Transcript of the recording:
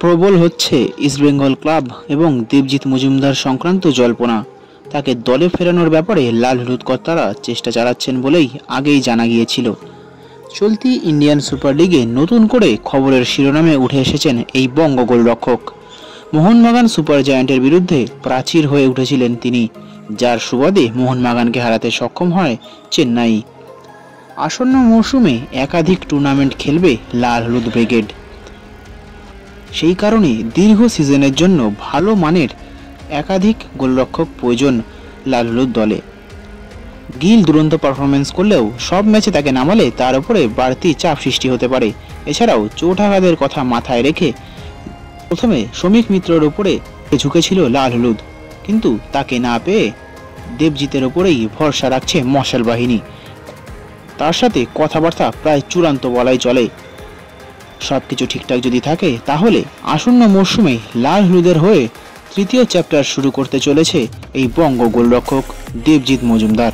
প্রবল হচ্ছে ইস্টবেঙ্গল ক্লাব এবং দেবজিৎ মজুমদার সংক্রান্ত জল্পনা। তাকে দলে ফেরানোর ব্যাপারে লাল হলুদ কর্তারা চেষ্টা চালাচ্ছেন বলেই আগেই জানা গিয়েছিল। চলতি ইন্ডিয়ান সুপার লিগে নতুন করে খবরের শিরোনামে উঠে এসেছেন এই বঙ্গ গোলরক্ষক। মোহনবাগান সুপার জায়ান্টের বিরুদ্ধে প্রাচীর হয়ে উঠেছিলেন তিনি, যার সুবাদে মোহনবাগানকে হারাতে সক্ষম হয় চেন্নাই। আসন্ন মৌসুমে একাধিক টুর্নামেন্ট খেলবে লাল হলুদ ব্রিগেড। সেই কারণে দীর্ঘ সিজনের জন্য ভালো মানের একাধিক গোলরক্ষক প্রয়োজন লাল হলুদ দলে। গিল দুরন্ত পারফরমেন্স করলেও সব ম্যাচে তাকে নামালে তার উপরে বাড়তি চাপ সৃষ্টি হতে পারে। এছাড়াও চোটাঘাতের কথা মাথায় রেখে প্রথমে শ্রমিক মিত্রের উপরে ঝুঁকেছিল লাল হলুদ, কিন্তু তাকে না পেয়ে দেবজিতের ওপরেই ভরসা রাখছে মশাল বাহিনী। তার সাথে কথাবার্তা প্রায় চূড়ান্ত বলাই চলে। সবকিছু ঠিকঠাক যদি থাকে তাহলে আসন্ন মরশুমে লাল হলুদের হয়ে তৃতীয় চ্যাপ্টার শুরু করতে চলেছে এই বঙ্গ গোলরক্ষক দেবজিৎ মজুমদার।